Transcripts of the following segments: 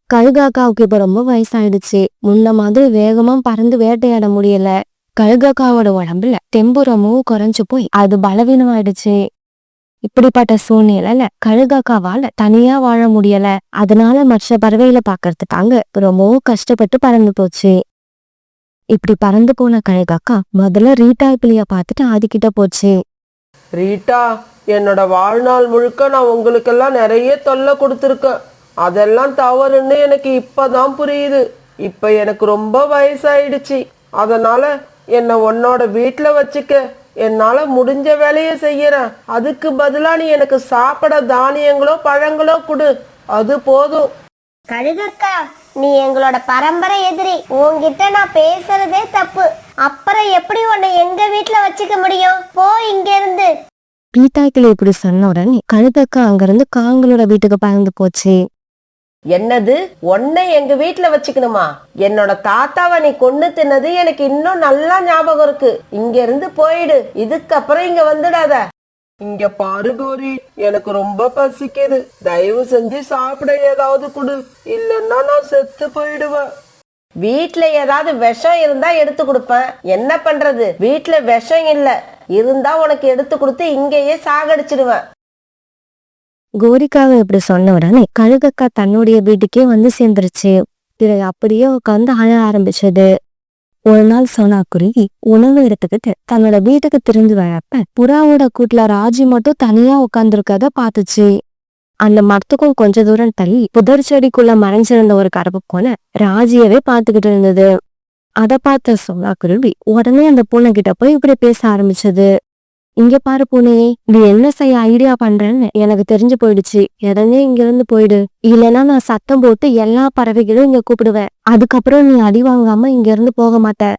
கழுகாக்காவுக்கு இப்ப ரொம்ப வயசாயிடுச்சு. முன்ன மாதிரி வேகமா பறந்து வேட்டையாட முடியல. கழுகாக்காவோட உடம்புல தெம்பு ரொம்பவும் குறைஞ்சு போய் அது பலவீனமாயிடுச்சு. இப்படிப்பட்ட சூழ்நிலையில கழுகாக்காவால தனியா வாழ முடியல. அதனால மற்ற பறவைகளை பாக்குறதுக்காக ரொம்பவும் கஷ்டப்பட்டு பறந்து போச்சு. இப்படி பறந்து போன கழுகாக்கா முதல்ல ரீட்டா கிளிய பார்த்துட்டு அதுகிட்ட போச்சு. ரீட்டா, என்னோட வாழ்நாள் முழுக்க நான் உங்களுக்கெல்லாம் நிறைய தொல்லை கொடுத்துருக்கேன். அதெல்லாம் தவறுன்னு எனக்கு இப்பதான் புரியுது. இப்ப எனக்கு ரொம்ப வயசாயிடுச்சு. அதனால என்னை உன்னோட வீட்டுல வச்சுக்க. என்னால முடிஞ்ச வேலையை செய்யறேன். அதுக்கு பதிலா நீ எனக்கு சாப்பிட தானியங்களோ பழங்களோ கொடு. அது போதும். கழுகக்கா, நீ எங்களோட பரம்பரை எதிரி. உன்கிட்ட நான் பேசுறதே தப்பு. அப்புறம் எப்படி உன்னை எங்க வீட்டுல வச்சுக்க முடியும்? போ இங்க இருந்து. ரீட்டா கிளி இப்படி சொன்ன உடனே கழுகாக்கா அங்கிருந்து காங்களோட வீட்டுக்கு பறந்து போச்சு. என்னது, உன்னை எங்க வீட்டுல வச்சுக்கணுமா? என்னோட தாத்தாவை நீ கொன்னு தின்னது எனக்கு இன்னும் நல்லா ஞாபகம் இருக்கு. இங்க இருந்து போயிடு. இதுக்கப்புறம் இங்க வந்துடாத. இங்க பாரு கோரி, எனக்கு ரொம்ப பசிக்குது. தயவு செஞ்சு சாப்பிட ஏதாவது கொடு, இல்லன்னா நான் செத்து போயிடுவேன். வீட்டுல ஏதாவது விஷம் இருந்தா எடுத்து கொடுப்பேன். என்ன பண்றது, வீட்டுல விஷம் இல்ல. இருந்தா உனக்கு எடுத்து கொடுத்து இங்கேயே சாகடிச்சிடுவேன். கோரிக்காவை இப்படி சொன்ன உடனே கழுகக்கா தன்னுடைய வீட்டுக்கே வந்து சேர்ந்துருச்சு. பிறகு அப்படியே உட்காந்து அழ ஆரம்பிச்சது. ஒரு நாள் சோனாக்குருவி உணவு எடுத்துக்கிட்டு தன்னோட வீட்டுக்கு திரும்பி வரப்ப புறாவோட கூட்டுல ராஜி மட்டும் தனியா உட்கார்ந்துருக்கத பாத்துச்சு. அந்த மரத்துக்கும் கொஞ்ச தூரம் தள்ளி புதர் செடிக்குள்ள மறைஞ்சிருந்த ஒரு கருப்பு பூனை ராஜியவே பாத்துக்கிட்டு இருந்தது. அதை பார்த்த சோனாக்குருவி உடனே அந்த பூனை கிட்ட போய் இப்படி பேச ஆரம்பிச்சது. இங்க பாரு பூனையே, நீ என்ன செய்ய ஐடியா பண்றேன்னு எனக்கு தெரிஞ்சு போயிடுச்சு. உடனே இங்க இருந்து போயிடு, இல்லைன்னா நான் சத்தம் போட்டு எல்லா பறவைகளும் இங்க கூப்பிடுவேன். அதுக்கப்புறம் நீ அடி வாங்காம இங்க இருந்து போக மாட்ட.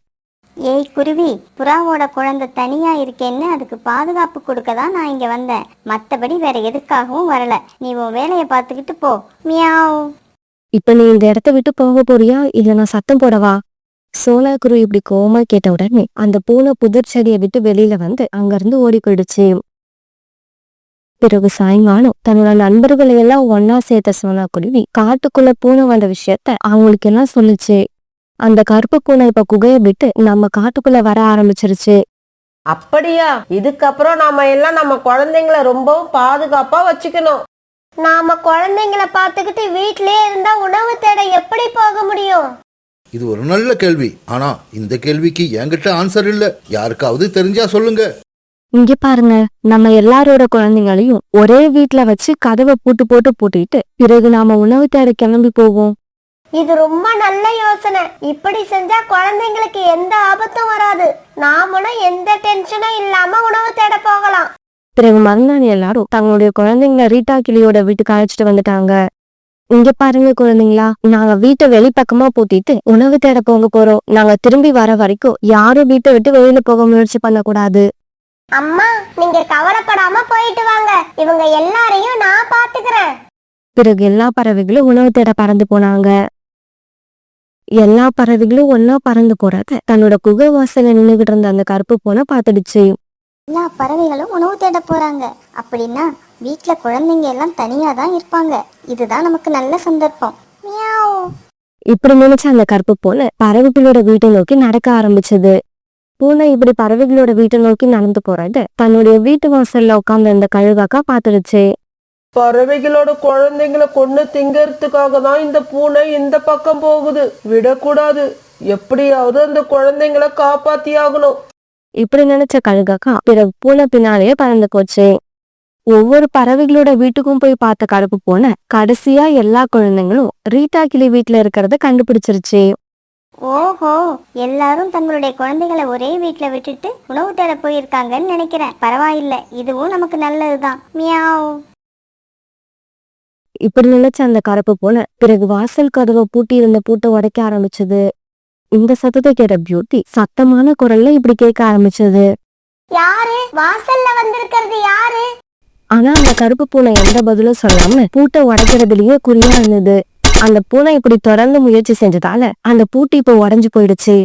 ஏய் குருவி, புறாவோட குழந்தை தனியா இருக்கேன்னு அதுக்கு பாதுகாப்பு கொடுக்க தான் நான் இங்க வந்தேன். மத்தபடி வேற எதுக்காகவும் வரல. நீ உன் வேலையை பார்த்துக்கிட்டு போ. மியாவ். இப்ப நீ இந்த இடத்த விட்டு போக போறியா, இல்ல நான் சத்தம் போடவா? சோனாக்குருவி இப்படி கோவமா கேட்ட உடனே அந்த பூனை புதர் செடியை விட்டு வெளியில வந்து அங்கிருந்து ஓடி போயிடுச்சு. பிறகு சாயங்காலம் தன்னோட நண்பர்களை எல்லாம் ஒன்னா சேர்த்த சோனாக்குருவி காட்டுக்குள்ள பூனை வந்த விஷயத்த அவங்களுக்கு எல்லாம் சொல்லுச்சு. அந்த கருப்பு பூனை இப்ப குகையை விட்டு நம்ம காட்டுக்குள்ள வர ஆரம்பிச்சிருச்சு. அப்படியா? இதுக்கப்புறம் நாம எல்லாம் நம்ம குழந்தைங்களை ரொம்பவும் பாதுகாப்பா வச்சுக்கணும். நாம குழந்தைங்களை பார்த்துக்கிட்டு வீட்லயே இருந்தா உணவு தேட எப்படி போக முடியும்? இது ஒரு நல்ல கேள்வி. ஆனா இந்த கேள்விக்கு என்கிட்ட ஆன்சர் இல்ல. யாருக்காவது தெரிஞ்சா சொல்லுங்க. இங்க பாருங்க, நம்ம எல்லாரோட குழந்தைங்களையும் ஒரே வீட்டுல வச்சு கதவை பூட்டிட்டு பிறகு நாம உணவு தேட கிளம்பி போவோம். இது ரொம்ப நல்ல யோசனை. இப்படி செஞ்சா குழந்தைங்களுக்கு எந்த ஆபத்தும் வராது. நாமளும் எந்த டென்ஷனும் இல்லாம உணவு தேட போகலாம். பிறகு மறுநாள் எல்லாரும் தங்களுடைய குழந்தைங்களை ரீட்டா கிளியோட வீட்டுக்கு அழைச்சிட்டு வந்துட்டாங்க. இங்க பாருங்க குழந்தைங்களா, நாங்க வீட்டை வெளிப்பக்கமா பூட்டிட்டு உணவு தேட போக போறோம். நாங்க திரும்பி வர வரைக்கும் யாரும் வீட்டை விட்டு வெளியில போக முயற்சி பண்ணக்கூடாது. அம்மா, நீங்க கவலைப்படாம போயிட்டு வாங்க. இவங்க எல்லாரையும் நான் பாத்துக்கிறேன். பிறகு எல்லா பறவைகளும் உணவு தேட பறந்து போனாங்க. எல்லா பறவைகளும் ஒன்னா பறந்து போறத தன்னோட குகை வாசல்ல நின்னுகிட்டு இருந்த அந்த கருப்பு பூனை பாத்துடுச்சு. எல்லா பறவைகளும் உணவு தேட போறாங்க. அப்படின்னா வீட்டுல குழந்தைங்க எல்லாம் தனியா தான் இருப்பாங்க. இதுதான் நமக்கு நல்ல சந்தர்ப்பம். மியாவ். இப்படி நினைச்ச அந்த கருப்பு பூனை பறவைகளோட வீட்டை நோக்கி நடக்க ஆரம்பிச்சது. பூனை இப்படி பறவைகளோட வீட்டை நோக்கி நடந்து போறத தன்னுடைய வீட்டு வாசல்ல உட்கார்ந்து இருந்த கழுகாக்கா பாத்துடுச்சு. பறவைகளோட குழந்தைங்களை கொண்டு திங்கறதுக்காக தான் இந்த பூனை இந்த பக்கம் போகுது. விடக்கூடாது. எப்படியாவது அந்த குழந்தைங்களை காப்பாத்தி ஆகணும். இப்படி நினைச்ச கழுகாக்கா பிறகு பூனை பின்னாலேயே பறந்து போச்சு. ஒவ்வொரு பறவைகளோட வீட்டுக்கும் போய் பார்த்த கருப்பு பூனை கடைசியா எல்லா குழந்தைங்களும் ரீட்டா கிளி வீட்டுல இருக்கிறத கண்டுபிடிச்சிருச்சு. ஓஹோ, எல்லாரும் தங்களுடைய குழந்தைகளை ஒரே வீட்டுல விட்டுட்டு உணவு தேட போயிருக்காங்கன்னு நினைக்கிறேன். பரவாயில்ல, இதுவும் நமக்கு நல்லதுதான். மியாவ். இப்படி நினைச்ச அந்த கருப்பு பூனை பிறகு வாசல் கதவை பூட்டி இருந்த பூட்டை உடைக்க ஆரம்பிச்சது. இந்த சத்தத்தை கேட்ட பியூட்டி சத்தமான குரல்ல இப்படி கேட்க ஆரம்பிச்சது. யாரு வாசல்ல வந்திருக்கிறது? யாரு? ஆனா அந்த கருப்பு பூனை எந்த பதிலும் சொல்லாம பூட்டை உடைக்கிறதுலயே குறியா இருந்தது. அந்த பூனை இப்படி தொடர்ந்து முயற்சி செஞ்சதால அந்த பூட்டு இப்ப உடைஞ்சு போயிடுச்சு.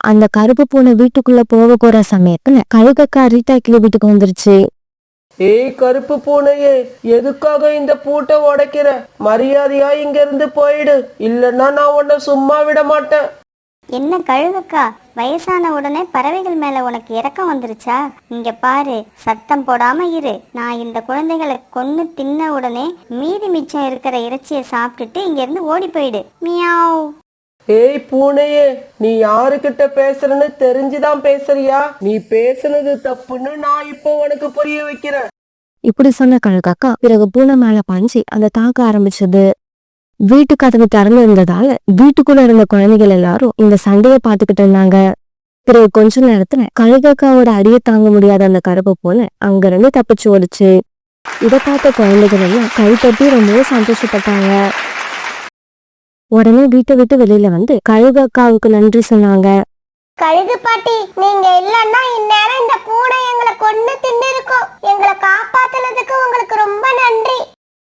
அந்த கருப்பு பூனை வீட்டுக்குள்ள போக போற சமயத்துல கழுகக்கா ரீட்டா கிளி வீட்டுக்கு வந்துருச்சு. ஏய் கருப்பு பூனையே, எதுக்காக இந்த பூட்டை உடைக்கிற? மரியாதையா இங்க இருந்து போயிடு, இல்லன்னா நான் உன்னை சும்மா விட மாட்டேன். என்ன கழுகுக்கா, வயசான உடனே பறவைகள் மேல உனக்கு இரக்கம் வந்துருச்சா? இங்க பாரு, சத்தம் போடாம இரு. நான் இந்த குழந்தைகளை கொன்னு தின்ன உடனே மீதி மிச்சம் இருக்கிற இறைச்சியை சாப்பிட்டுட்டு இங்க இருந்து ஓடி போயிடு. மியாவ். ஏய் பூனையே, நீ யாருக்கிட்ட பேசுறன்னு தெரிஞ்சுதான் பேசுறியா? நீ பேசுனது தப்புன்னு நான் இப்போ உனக்கு புரிய வைக்கிறேன். இப்படி சொன்ன கழுகாக்கா பிறகு பூனை மேல பாஞ்சு அந்த தாக்க ஆரம்பிச்சது. வீட்டு கதவு திறந்து இருந்ததால வீட்டுக்குள்ள இருந்த குழந்தைகள் எல்லாரும் இந்த சண்டையை பார்த்துக்கிட்டு இருந்தாங்க. பிறகு கொஞ்ச நேரத்துல கழுகாக்காவோட அடியை தாங்க முடியாத அந்த கருப்பு பூனை அங்கிருந்து தப்பிச்சு ஓடுச்சு. இதை பார்த்த குழந்தைகள் எல்லாம் கை தட்டி ரொம்பவும் சந்தோஷப்பட்டாங்க. உடனே வீட்டை விட்டு வெளியில வந்து கழுகாக்காவுக்கு நன்றி சொன்னாங்க. கழுகு பாட்டி, நீங்க இல்லன்னா இந்நேரம் இந்த பூனை எங்களை கொன்னு தின்னு இருக்கும். எங்களை காப்பாத்துனதுக்கு உங்களுக்கு ரொம்ப நன்றி.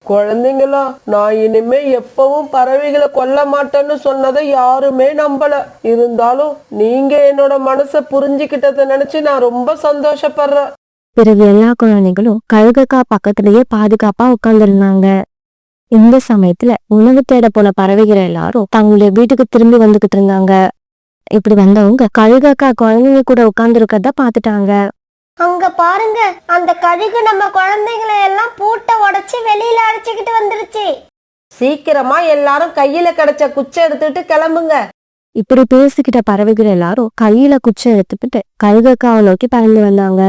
குழந்தைங்களா, நான் இனிமே எப்பவும் பறவைகளை கொல்ல மாட்டேன்னு சொன்னதை யாருமே நம்பல. இருந்தாலும் நீங்க என்னோட மனசை புரிஞ்சுக்கிட்டதை நினைச்சு நான் ரொம்ப சந்தோஷப்படுறேன். பிறகு எல்லா குழந்தைகளும் கழுகக்கா பக்கத்திலேயே பாதுகாப்பா உட்கார்ந்துருந்தாங்க. இந்த சமயத்துல உணவு தேட போன பறவைகள் எல்லாரும் தங்களுடைய வீட்டுக்கு திரும்பி வந்துகிட்டு இருந்தாங்க. இப்படி வந்தவங்க கழுகக்கா குழந்தைங்க கூட உட்கார்ந்து இருக்கறத பாத்துட்டாங்க. அங்க பாருங்க, அந்த கழுகு நம்ம குழந்தைகளை எல்லாம் பூட்டை உடைச்சு வெளியில அழைச்சுக்கிட்டு வந்துருச்சு. சீக்கிரமா எல்லாரும் கையில கிடைச்ச குச்சை எடுத்துட்டு கிளம்புங்க. இப்படி பேசிக்கிட்ட பறவைகள் எல்லாரும் கையில குச்சை எடுத்துக்கிட்டு கழுகக்காவை நோக்கி பறந்து வந்தாங்க.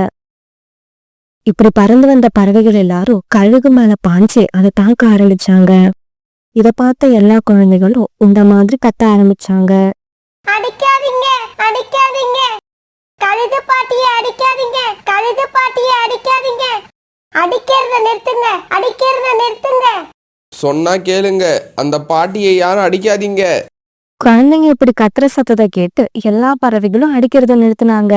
இப்படி பறந்து வந்த பறவைகள் எல்லாரும் கழுகு மேல பாஞ்சு அதை தாக்க ஆரம்பிச்சாங்க. இத பார்த்த எல்லா குழந்தைகளும் இந்த மாதிரி கத்த ஆரம்பிச்சாங்க. அடிக்காதீங்க, அடிக்காதீங்க, கழுகு பாட்டியை அடிக்காதீங்க, கழுகு பாட்டியை அடிக்காதீங்க, அடிக்கிறத நிறுத்துங்க, அடிக்கிறத நிறுத்துங்க. சொன்னா கேளுங்க, அந்த பாட்டியை யாரும் அடிக்காதீங்க. குழந்தைங்க இப்படி கத்துற சத்தத்தை கேட்டு எல்லா பறவைகளும் அடிக்கிறத நிறுத்தினாங்க.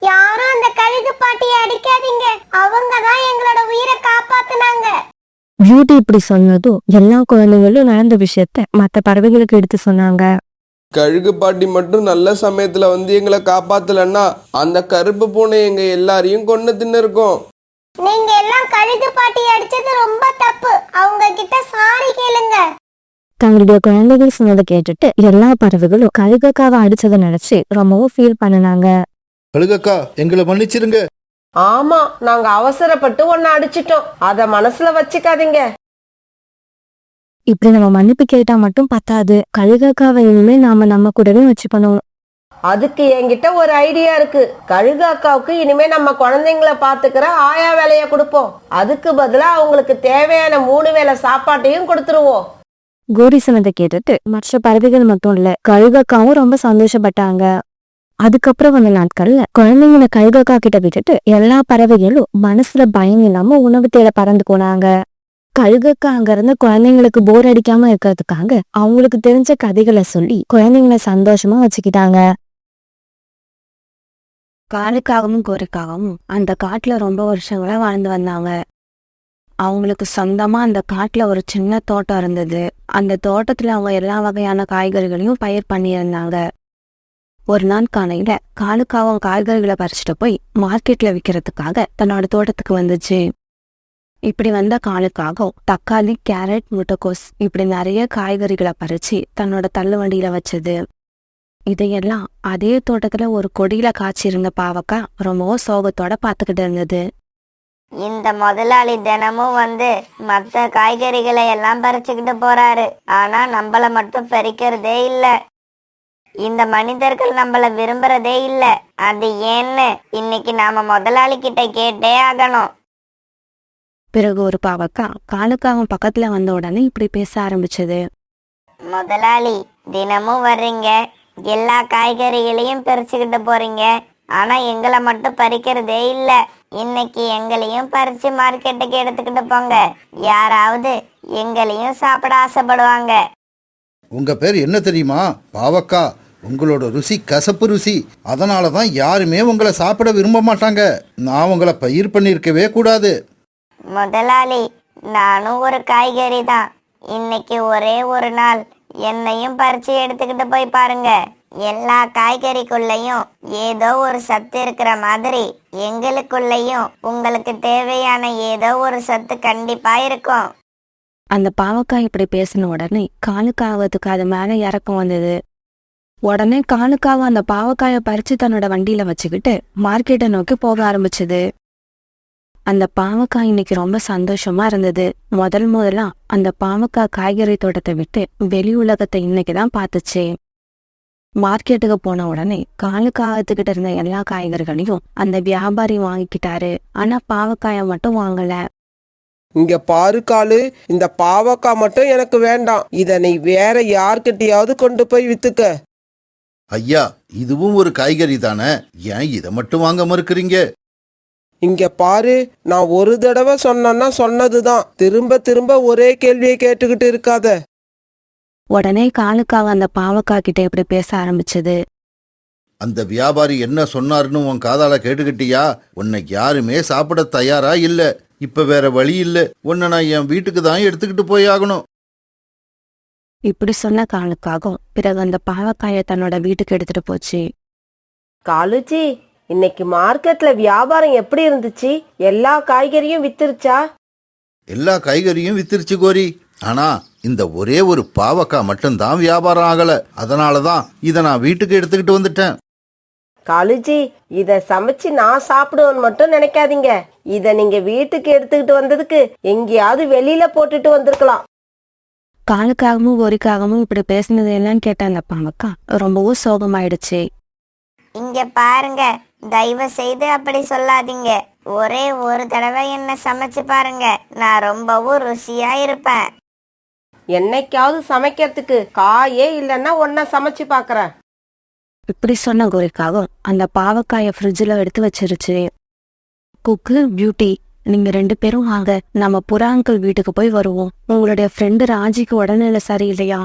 யாரும் அந்த கழுகு பாட்டியை அடிக்காதீங்க, அவங்கதான் எங்களோட உயிரை காப்பாத்துனாங்க. பியூட்டி இப்படி சொன்னதும் எல்லா குழந்தைங்களும் நடந்த விஷயத்த மத்த பறவைகளுக்கு எடுத்து சொன்னாங்க. கழுகு பாட்டி மட்டும் நல்ல சமயத்துல வந்து எங்களை காப்பாத்தலன்னா அந்த கருப்பு பூனை எங்க எல்லாரையும் கொன்னு தின்னு இருக்கும். நீங்க எல்லாம் கழுகு பாட்டியை அடிச்சது ரொம்ப தப்பு. அவங்க கிட்ட சாரி கேளுங்க. தங்களுடைய குழந்தைகள் சொன்னதை கேட்டுட்டு எல்லா பறவைகளும் கழுகக்காவை அடிச்சதை நினைச்சு ரொம்பவும் ஃபீல் பண்ணினாங்க. கழுகக்கா, எங்களை மன்னிச்சிருங்க. ஆமா, நாங்க அவசரப்பட்டு ஒன்னு அடிச்சிட்டோம், அத மனசுல வச்சுக்காதீங்க. இப்படி நம்ம மன்னிப்பு கேட்டா மட்டும் பத்தாது, கழுகக்காவை இனிமே நாம நம்ம கூடவே வச்சுக்கணும். அதுக்கு என்கிட்ட ஒரு ஐடியா இருக்கு. கழுகு அக்காவுக்கு இனிமே நம்ம குழந்தைங்களை பாத்துக்கிற ஆயா வேலைய கொடுப்போம். அதுக்கு பதிலா அவங்களுக்கு தேவையான 3 வேளை சாப்பாட்டையும் கொடுத்துருவோம். கோரி சொன்னதை கேட்டுட்டு மற்ற பறவைகள் மட்டும் இல்ல கழுகக்காவும் ரொம்ப சந்தோஷப்பட்டாங்க. அதுக்கப்புறம் வந்த நாட்கள்ல குழந்தைங்களை கழுகக்கா கிட்ட விட்டுட்டு எல்லா பறவைகளும் மனசுல பயம் இல்லாம உணவு தேட பறந்து போனாங்க. கழுகக்கா அங்க இருந்து குழந்தைங்களுக்கு போர் அடிக்காம இருக்கிறதுக்காக அவங்களுக்கு தெரிஞ்ச கதைகளை சொல்லி குழந்தைங்களை சந்தோஷமா வச்சுக்கிட்டாங்க. காலுக்காகவும் கோரிக்காகவும் அந்த காட்டுல ரொம்ப வருஷங்களா வாழ்ந்து வந்தாங்க. அவங்களுக்கு சொந்தமா அந்த காட்டுல ஒரு சின்ன தோட்டம் இருந்தது. அந்த தோட்டத்துல அவங்க எல்லா வகையான காய்கறிகளையும் பயிர் பண்ணியிருந்தாங்க. ஒரு நாள் காலையில காலுக்காவும் காய்கறிகளை பறிச்சுட்டு போய் மார்க்கெட்ல விற்கிறதுக்காக தன்னோட தோட்டத்துக்கு வந்துச்சு. இப்படி வந்த காலுக்காகவும் தக்காளி, கேரட், முட்டைக்கோஸ் இப்படி நிறைய காய்கறிகளை பறிச்சு தன்னோட தள்ளுவண்டியில வச்சது. இதையெல்லாம் அதே தோட்டத்துல ஒரு கொடியில காய்ச்சிருந்த பாவக்கா ரொம்பவும் சோகத்தோட பாத்துக்கிட்டு இருந்தது. இந்த முதலாளி தினமும் வந்து மற்ற காய்கறிகளை எல்லாம் பறிச்சுக்கிட்டு போறாரு. ஆனா நம்மள மட்டும் பறிக்கிறதே இல்ல. இந்த மனிதர்கள் நம்மள விரும்புறதே இல்ல. அது ஏன்னு இன்னைக்கு நாம முதலாளி கிட்ட கேட்டே ஆகணும். பிறகு ஒரு பாவக்கா காலுக்காவும் பக்கத்துல வந்த உடனே இப்படி பேச ஆரம்பிச்சது. முதலாளி, தினமும் வர்றீங்க, எல்லா காய்கறிகளையும் பறிச்சுக்கிட்டு போறீங்க. ஆனா எங்களை மட்டும் பறிக்கிறதே இல்ல. இன்னைக்கு எங்களையும் பறிச்சு மார்க்கெட்டுக்கு எடுத்துக்கிட்டு போங்க. யாராவது எங்களையும் சாப்பிட ஆசைப்படுவாங்க. உங்க பேர் என்ன தெரியுமா? பாவக்கா. உங்களோட ருசி கசப்பு ருசி. அதனால தான் யாருமே உங்களை சாப்பிட விரும்ப மாட்டாங்க. நான் உங்களை பயிர் பண்ணியிருக்கவே கூடாது. முதலாளி, நானும் ஒரு காய்கறி தான். இன்னைக்கு ஒரே ஒரு நாள் என்னையும் பறிச்சு எடுத்துக்கிட்டு போய் பாருங்க. எல்லா காய்கறிக்குள்ளேயும் ஏதோ ஒரு சத்து இருக்கிற மாதிரி எங்களுக்குள்ளேயும் உங்களுக்கு தேவையான ஏதோ ஒரு சத்து கண்டிப்பா இருக்கும். அந்த பாவக்காய் இப்படி பேசின உடனே காலுக்காவத்துக்கு அது மேல இறக்கம் வந்தது. உடனே காலுக்காக அந்த பாவக்காயை பறிச்சு தன்னோட வண்டியில வச்சுக்கிட்டு மார்க்கெட்டை நோக்கி போக ஆரம்பிச்சது. அந்த பாவக்காய் இன்னைக்கு ரொம்ப சந்தோஷமா இருந்தது. முதல்ல அந்த பாவக்காய் காய்கறி தோட்டத்தை விட்டு வெளி உலகத்தை இன்னைக்குதான் பார்த்துச்சு. மார்க்கெட்டுக்கு போன உடனே காலுக்காகத்துக்கிட்ட இருந்த எல்லா காய்கறிகளையும் அந்த வியாபாரி வாங்கிக்கிட்டாரு. ஆனா பாவக்காயை மட்டும் வாங்கல. இங்க பாரு காலு, இந்த பாவக்காய் மட்டும் எனக்கு வேண்டாம். இத நீ வேற யார்கிட்டயாவது கொண்டு போய் வித்துக்க. ஐயா, இதுவும் ஒரு காய்கறி தானே, ஏன் இதை மட்டும் வாங்க மறுக்கிறீங்க? இங்க பாரு, நான் ஒரு தடவை சொன்னேன்னா சொன்னதுதான். திரும்ப திரும்ப ஒரே கேள்வியை கேட்டுக்கிட்டு இருக்காத. உடனே காலுக்காக அந்த பாவக்காய் கிட்ட இப்படி பேச ஆரம்பிச்சது. அந்த வியாபாரி என்ன சொன்னாருன்னு உன் காதால கேட்டுக்கிட்டியா? உன்னை யாருமே சாப்பிட தயாரா இல்ல. இப்ப வேற வழி இல்ல. உன்னை நான் என் வீட்டுக்கு தான் எடுத்துக்கிட்டு போய் ஆகணும். இப்படி சொன்ன காலுக்காகவும் பிறகு அந்த பாவக்காயை தன்னோட வீட்டுக்கு எடுத்துட்டு போச்சு. காலுஜி, இன்னைக்கு மார்க்கெட்ல வியாபாரம் எப்படி இருந்துச்சு? எல்லா காய்கறியும் வித்துருச்சா? எல்லா காய்கறியும் வித்துருச்சு கோரி. ஆனா இந்த ஒரே ஒரு பாவக்காய் மட்டும்தான் வியாபாரம் ஆகல. அதனாலதான் இதை நான் வீட்டுக்கு எடுத்துக்கிட்டு வந்துட்டேன். காலுஜி, இத சமைச்சு நான் சாப்பிடுவேன்னு மட்டும் நினைக்காதீங்க. இத நீங்க வீட்டுக்கு எடுத்துக்கிட்டு வந்ததுக்கு எங்கேயாவது வெளியில போட்டுட்டு வந்திருக்கலாம். காலுக்காகவும் கோரிக்காகவும் இப்படி பேசினதையெல்லாம் கேட்ட அந்த பாவக்காய் ரொம்பவும் சோகமாயிடுச்சு. இங்க பாருங்க, தயவு செய்து அப்படி சொல்லாதீங்க. ஒரே ஒரு தடவை என்ன சமைச்சு பாருங்க, நான் ரொம்பவும் ருசியா இருப்பேன். என்னைக்காவது சமைக்கிறதுக்கு காயே இல்லைன்னா ஒன்ன சமைச்சு பாக்குறேன். இப்படி சொன்ன கோரிக்காகவும் அந்த பாவக்காயை ஃப்ரிட்ஜில் எடுத்து வச்சிருச்சு. குக்கு, பியூட்டி, நீங்க 2 பேரும் வாங்க, நம்ம புறா அங்கிள் வீட்டுக்கு போய் வருவோம். உங்களுடைய ஃப்ரெண்டு ராஜிக்கு உடல்நிலை சரியில்லையா?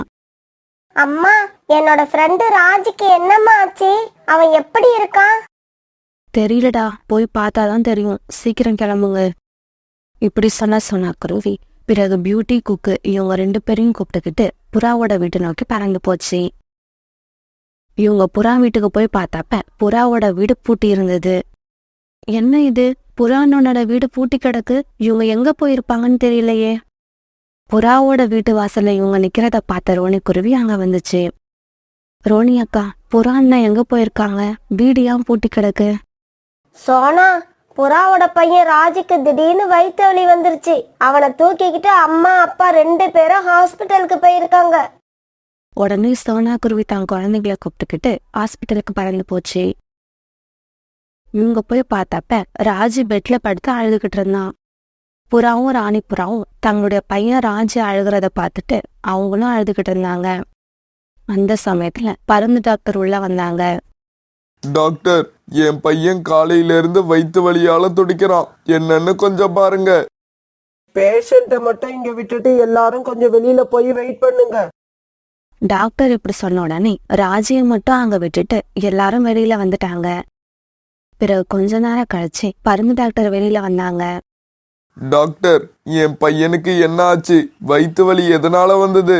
அம்மா, என்னோட ஃப்ரெண்டு ராஜிக்கு என்னம்மா ஆச்சு? அவன் எப்படி இருக்கான்? தெரியலடா, போய் பார்த்தாதான் தெரியும். சீக்கிரம் கிளம்புங்க. இப்படி சொன்னா குருவி பிறகு பியூட்டி, குக்கு இவங்க 2 பேரையும் கூப்பிட்டுக்கிட்டு புறாவோட வீட்டு நோக்கி பறந்து போச்சு. இவங்க புறா வீட்டுக்கு போய் பார்த்தப்ப புறாவோட வீடு பூட்டி இருந்தது. என்ன இது, புறானோட வீடு பூட்டி கிடக்கு, இவங்க எங்க போயிருப்பாங்கன்னு தெரியலையே. புறாவோட வீட்டு வாசல்ல இவங்க நிக்கிறத பார்த்த ரோனி குருவி அங்க வந்துச்சு. ரோனி அக்கா, புறா அண்ணா எங்க போயிருக்காங்க? வீடு ஏன் பூட்டி கிடக்கு? சோனா, புறாவோட பையன் ராஜுக்கு திடீர்னு வயிற்று வலி வந்துருச்சு. அவனை தூக்கிக்கிட்டு அம்மா அப்பா 2 பேரும் ஹாஸ்பிட்டலுக்கு போயிருக்காங்க. உடனே சோனா குருவி தான் குழந்தைகளை கூப்பிட்டுக்கிட்டு ஹாஸ்பிட்டலுக்கு பறந்து போச்சு. இவங்க போய் பார்த்தப்ப ராஜி பெட்ல படுத்து அழுதுகிட்டு இருந்தான். புறாவும் ராணி புறாவும் தங்களுடைய பையன் ராஜி அழுகிறத பார்த்துட்டு அவங்களும் அழுதுகிட்டு இருந்தாங்க. அந்த சமயத்துல பருந்து டாக்டர் உள்ள வந்தாங்க. டாக்டர், என் பையன் காலையில இருந்து வயிற்று வலியால துடிக்கிறான். என்னன்னு கொஞ்சம் பாருங்க. பேஷண்ட்டை மட்டும் இங்க விட்டுட்டு எல்லாரும் கொஞ்சம் வெளியில போய் வெயிட் பண்ணுங்க. டாக்டர் இப்படி சொன்ன உடனே ராஜியை மட்டும் அங்க விட்டுட்டு எல்லாரும் வெளியில வந்துட்டாங்க. பிறகு கொஞ்ச நேரம் கழிச்சு பருந்து டாக்டர் வெளியில வந்தாங்க. டாக்டர், என் பையனுக்கு என்ன ஆச்சு? வயிற்று வலி எதனால வந்தது?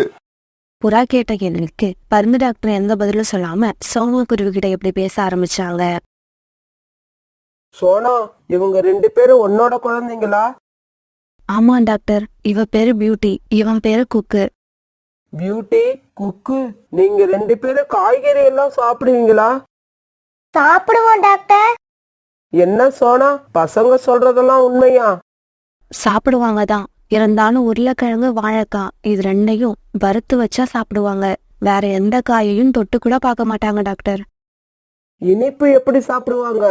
புறா கேட்ட கேள்விக்கு பருந்து டாக்டர் எந்த பதிலும் சொல்லாம சோனா குருவி கிட்ட எப்படி பேச ஆரம்பிச்சாங்க. சோனா, இவங்க 2 பேரும் உன்னோட குழந்தைங்களா? ஆமா டாக்டர், இவ பேரு பியூட்டி, இவன் பேரு குக்கு. பியூட்டி, குக்கு, நீங்க 2 பேரும் காய்கறி எல்லாம் சாப்பிடுவீங்களா? சாப்பிடுவோம் டாக்டர். என்ன சோனா, பசங்க சொல்றதெல்லாம் உண்மையா? சாப்பிடுவாங்க தான், இருந்தாலும் உருளைக்கிழங்கு, வாழைக்காய் இது 2ஐயும் வறுத்து வச்சா சாப்பிடுவாங்க. வேற எந்த காயையும் தொட்டு கூட பார்க்க மாட்டாங்க டாக்டர். இனிப்பு எப்படி சாப்பிடுவாங்க?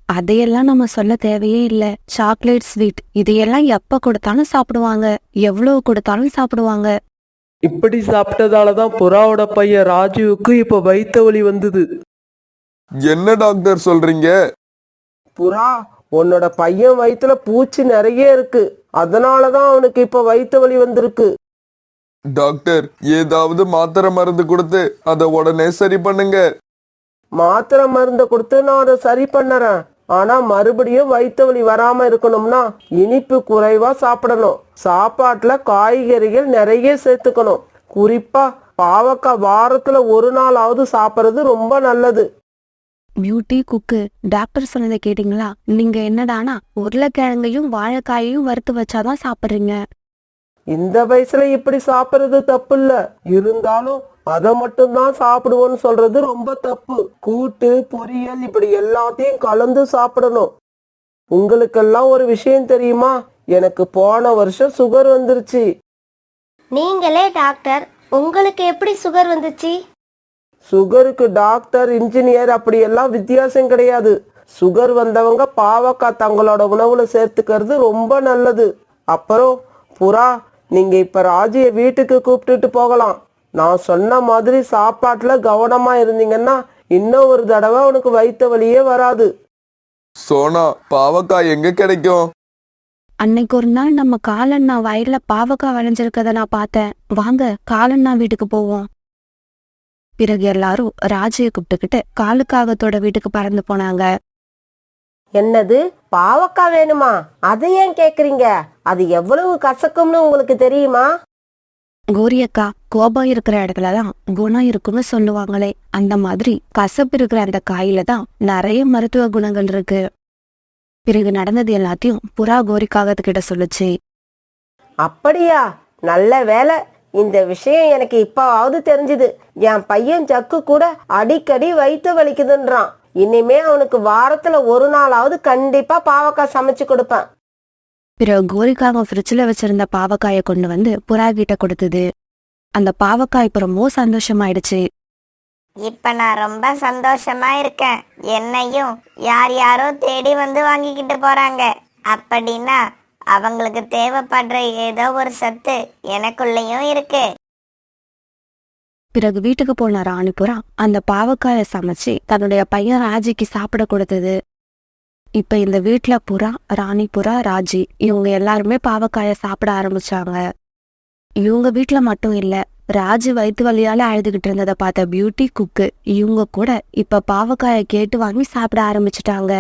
அதையெல்லாம் நம்ம சொல்ல தேவையே இல்ல. சாக்லேட், ஸ்வீட் இதையெல்லாம் எப்ப கொடுத்தாலும் சாப்பிடுவாங்க, எவ்வளவு கொடுத்தாலும் சாப்பிடுவாங்க. இப்படி சாப்பிட்டதாலதான் புறாவோட பையன் ராஜுவுக்கு இப்ப வயிற்று வலி வந்தது. என்ன டாக்டர் சொல்றீங்க? புறா, உன்னோட பையன் வயிற்றுல பூச்சி நிறைய இருக்கு. அதனாலதான் அவனுக்கு இப்ப வயிற்று வலி வந்திருக்கு. டாக்டர், ஏதாவது மாத்திரை மருந்து கொடுத்து அதை உடனே சரி பண்ணுங்க. மாத்திரை மருந்தை கொடுத்து நான் அதை சரி பண்ணுறேன். ஆனா மறுபடியும் வயிற்று வலி வராம இருக்கணும்னா இனிப்பு குறைவா சாப்பிடணும். சாப்பாட்டுல காய்கறிகள் நிறைய சேர்த்துக்கணும். குறிப்பா பாவக்காய் வாரத்துல ஒரு நாளாவது சாப்பிடுறது ரொம்ப நல்லது. பியூட்டி, குக்கு, டாக்டர் சொன்னதை கேட்டீங்களா? நீங்க என்னடானா உருளைக்கிழங்கையும் வாழைக்காயையும் வறுத்து வச்சாதான் சாப்பிடுறீங்க. இந்த வயசுல இப்படி சாப்பிடுறது தப்பு இல்ல, இருந்தாலும் அதை மட்டும்தான் சாப்பிடுவோன்னு சொல்றது ரொம்ப தப்பு. கூட்டு, பொரியல் இப்படி எல்லாத்தையும் கலந்து சாப்பிடணும். உங்களுக்கெல்லாம் ஒரு விஷயம் தெரியுமா? எனக்கு போன வருஷம் சுகர் வந்துருச்சு. நீங்களே டாக்டர், உங்களுக்கு எப்படி சுகர் வந்துச்சு? சுகருக்கு டாக்டர், இன்ஜினியர் அப்படி எல்லாம் வித்தியாசம் கிடையாது. சுகர் வந்தவங்க பாவக்காய் தங்களோட உணவுல சேர்த்துக்கிறது ரொம்ப நல்லது. அப்புறம் புறா, நீங்க இப்ப ராஜிய வீட்டுக்கு கூப்பிட்டுட்டு போகலாம். நான் சொன்ன மாதிரி சாப்பாட்டுல கவனமா இருந்தீங்கன்னா இன்னும் ஒரு தடவை உனக்கு வயிற்று வலியே வராது. சோனா, பாவக்காய் எங்க கிடைக்கும்? அன்னைக்கு ஒரு நாள் நம்ம காலண்ணா வயல்ல பாவக்காய் விளைஞ்சிருக்கத நான் பார்த்தேன். வாங்க காலண்ணா வீட்டுக்கு போவோம். பிறகு எல்லாரும் ராஜியை கூப்பிட்டுக்கிட்டு காலுக்காகத்தோட வீட்டுக்கு பறந்து போனாங்க. என்னது, பாவக்காய் வேணுமா? அதை ஏன் கேக்குறீங்க? அது எவ்வளவு கசக்கும்னு உங்களுக்கு தெரியுமா? கோரி அக்கா, கோபம் இருக்கிற இடத்துலதான் குணம் இருக்குன்னு சொல்லுவாங்களே, அந்த மாதிரி கசப்பு இருக்கிற அந்த காயில தான் நிறைய மருத்துவ குணங்கள் இருக்கு. பிறகு நடந்தது எல்லாத்தையும் புறா கோரிக்காகத்துக்கிட்ட சொல்லுச்சு. அப்படியா? நல்ல வேலை, இந்த விஷயம் எனக்கு இப்பவாவது தெரிஞ்சுது. என் பையன் ஜக்கு கூட அடிக்கடி வயிற்று வலிக்குதுன்றான். இனிமே அவனுக்கு வாரத்துல ஒரு நாளாவது கண்டிப்பா பாவக்காய் சமைச்சு கொடுப்பேன். பிறகு கோரிக்காக ஃப்ரிட்ஜில் வச்சிருந்த பாவக்காயை கொண்டு வந்து புறா கிட்ட கொடுத்தது. அந்த பாவக்காய் இப்ப ரொம்ப சந்தோஷமாயிடுச்சு. இப்ப நான் ரொம்ப சந்தோஷமா இருக்கேன். என்னையும் யார் யாரோ தேடி வந்து வாங்கிக்கிட்டு போறாங்க. அப்படின்னா அவங்களுக்கு தேவைப்படுற ஏதோ ஒரு சத்து எனக்குள்ளேயும் இருக்கு. பிறகு வீட்டுக்கு போன ராணி புறா அந்த பாவக்காயை சமைச்சு தன்னுடைய பையன் ராஜிக்கு சாப்பிட கொடுத்தது. இப்ப இந்த வீட்டுல புறா, ராணி புறா, ராஜி இவங்க எல்லாருமே பாவக்காயை சாப்பிட ஆரம்பிச்சாங்க. இவங்க வீட்டுல மட்டும் இல்ல, ராஜி வயிற்று வலியால அழுதுகிட்டு இருந்ததை பார்த்த பியூட்டி, குக்கு இவங்க கூட இப்ப பாவக்காயை கேட்டு வாங்கி சாப்பிட ஆரம்பிச்சிட்டாங்க.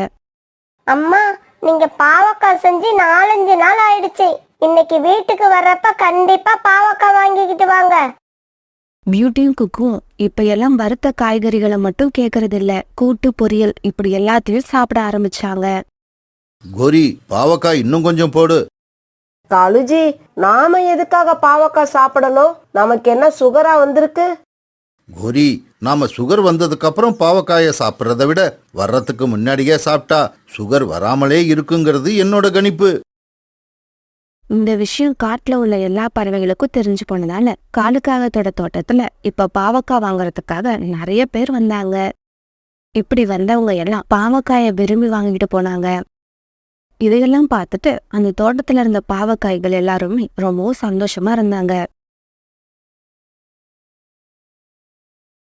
அம்மா, நீங்க பாவக்காய் செஞ்சு 4-5 நாள் ஆயிடுச்சு. இன்னைக்கு வீட்டுக்கு வர்றப்ப கண்டிப்பா பாவக்காய் வாங்கிக்கிட்டு வாங்க. பியூட்டியும் குக்கும் இப்ப எல்லாம் வறுத்த காய்கறிகளை மட்டும் கேக்குறது இல்ல, கூட்டு, பொரியல் இப்படி எல்லாத்தையும் சாப்பிட ஆரம்பிச்சாங்க. கோரி, பாவக்காய் இன்னும் கொஞ்சம் போடு. காலுஜி, நாம எதுக்காக பாவக்காய் சாப்பிடணும்? நமக்கு என்ன சுகரா வந்திருக்கு? கோரி, நாம சுகர் வந்ததுக்கு அப்புறம் பாவக்காயை சாப்பிட்றத விட வர்றதுக்கு முன்னாடியே சாப்பிட்டா சுகர் வராமலே இருக்குங்கிறது என்னோட கணிப்பு. இந்த விஷயம் காட்டுல உள்ள எல்லா பறவைகளுக்கும் தெரிஞ்சு போனதால காலுக்காகத்தோட தோட்டத்துல இப்ப பாவக்காய் வாங்குறதுக்காக நிறைய பேர் வந்தாங்க. இப்படி வந்தவங்க எல்லாம் பாவக்காயை விரும்பி வாங்கிட்டு போனாங்க. இதையெல்லாம் பார்த்துட்டு அந்த தோட்டத்துல இருந்த பாவக்காய்கள் எல்லாருமே ரொம்ப சந்தோஷமா இருந்தாங்க.